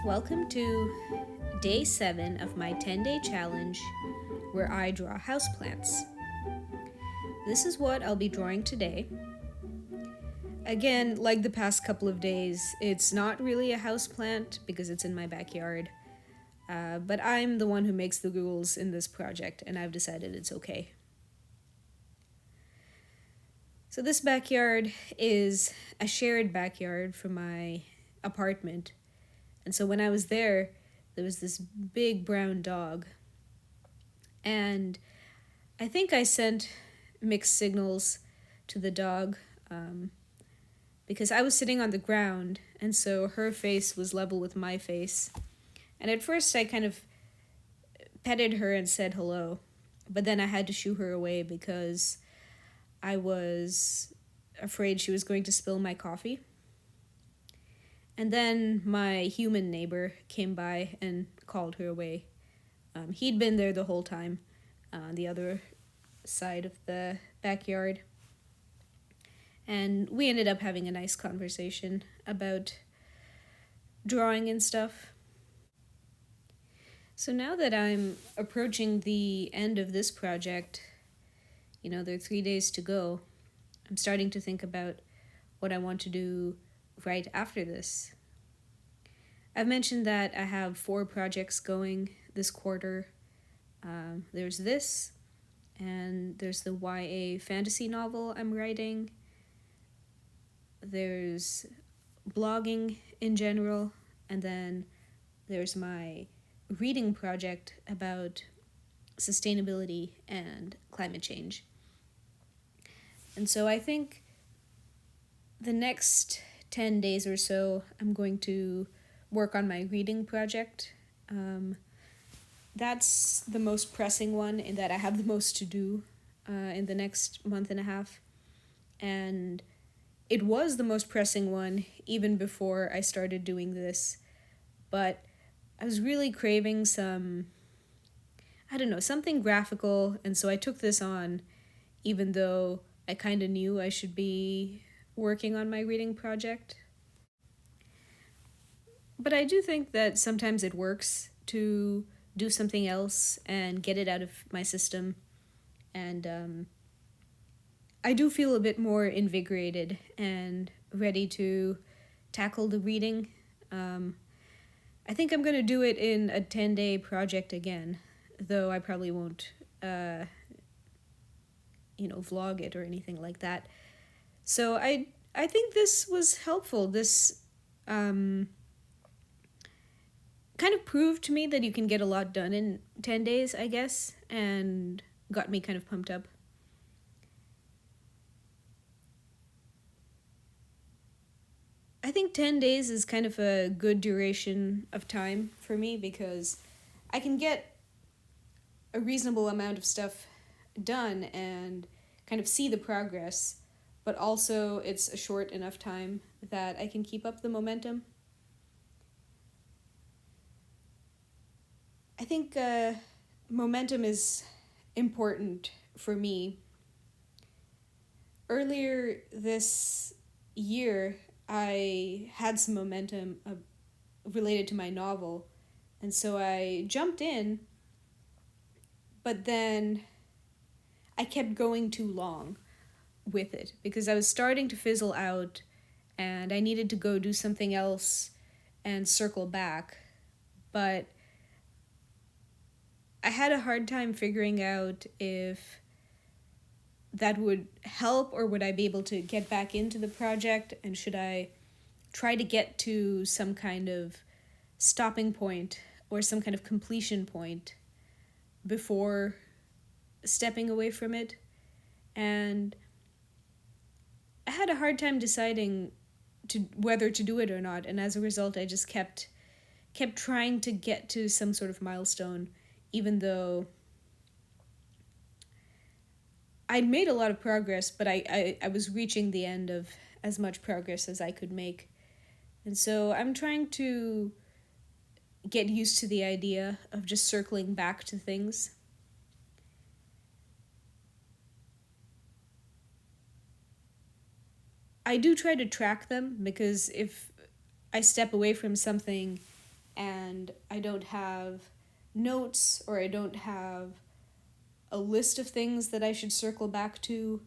Welcome to day 7 of my 10-day challenge where I draw houseplants. This is what I'll be drawing today. Again, like the past couple of days, it's not really a houseplant because it's in my backyard, but I'm the one who makes the rules in this project and I've decided it's okay. So this backyard is a shared backyard from my apartment. And so when I was there was this big brown dog. And I think I sent mixed signals to the dog because I was sitting on the ground, and so her face was level with my face. And at first I kind of petted her and said hello, but then I had to shoo her away because I was afraid she was going to spill my coffee. And then my human neighbor came by and called her away. He'd been there the whole time, on the other side of the backyard. And we ended up having a nice conversation about drawing and stuff. So now that I'm approaching the end of this project, there are 3 days to go, I'm starting to think about what I want to do right after this. I've mentioned that I have 4 projects going this quarter. There's this, and there's the YA fantasy novel I'm writing. There's blogging in general, and then there's my reading project about sustainability and climate change. And so I think the next 10 days or so, I'm going to work on my reading project. That's the most pressing one in that I have the most to do in the next month and a half. And it was the most pressing one even before I started doing this. But I was really craving something graphical. And so I took this on even though I kind of knew I should be working on my reading project. But I do think that sometimes it works to do something else and get it out of my system. And I do feel a bit more invigorated and ready to tackle the reading. I think I'm going to do it in a 10-day project again, though I probably won't vlog it or anything like that. So I think this was helpful. This kind of proved to me that you can get a lot done in 10 days, I guess, and got me kind of pumped up. I think 10 days is kind of a good duration of time for me because I can get a reasonable amount of stuff done and kind of see the progress, but also it's a short enough time that I can keep up the momentum. I think momentum is important for me. Earlier this year, I had some momentum related to my novel, and so I jumped in, but then I kept going too long with it because I was starting to fizzle out and I needed to go do something else and circle back. But I had a hard time figuring out if that would help or would I be able to get back into the project, and should I try to get to some kind of stopping point or some kind of completion point before stepping away from it. And I had a hard time deciding whether to do it or not, and as a result I just kept trying to get to some sort of milestone, even though I'd made a lot of progress, but I was reaching the end of as much progress as I could make. And so I'm trying to get used to the idea of just circling back to things. I do try to track them because if I step away from something and I don't have notes or I don't have a list of things that I should circle back to,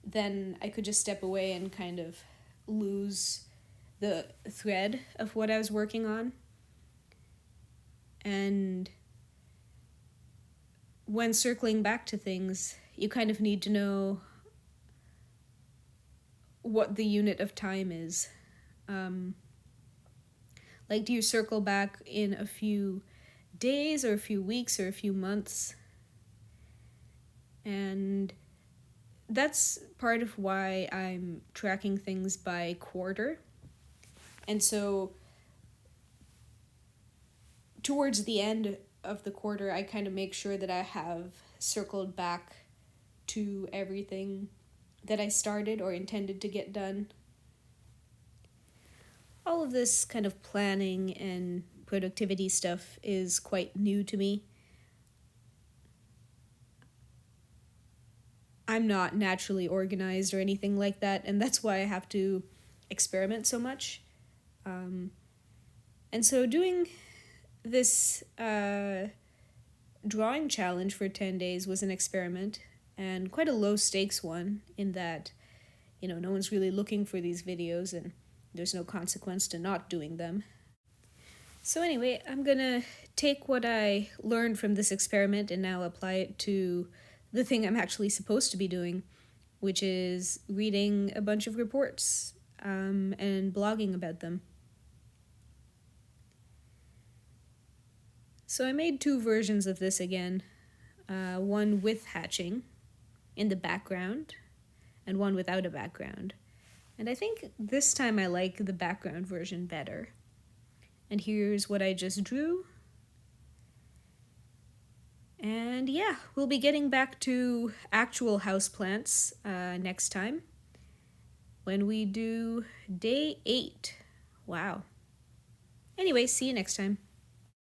then I could just step away and kind of lose the thread of what I was working on. And when circling back to things, you kind of need to know what the unit of time is. Like, do you circle back in a few days or a few weeks or a few months? And that's part of why I'm tracking things by quarter. And so towards the end of the quarter, I kind of make sure that I have circled back to everything that I started or intended to get done. All of this kind of planning and productivity stuff is quite new to me. I'm not naturally organized or anything like that, and that's why I have to experiment so much. And so doing this drawing challenge for 10 days was an experiment, and quite a low stakes one, in that, no one's really looking for these videos and there's no consequence to not doing them. So anyway, I'm gonna take what I learned from this experiment and now apply it to the thing I'm actually supposed to be doing, which is reading a bunch of reports and blogging about them. So I made 2 versions of this again, one with hatching in the background and one without a background. And I think this time I like the background version better. And here's what I just drew. And yeah, we'll be getting back to actual houseplants next time when we do day 8. Wow. Anyway, see you next time.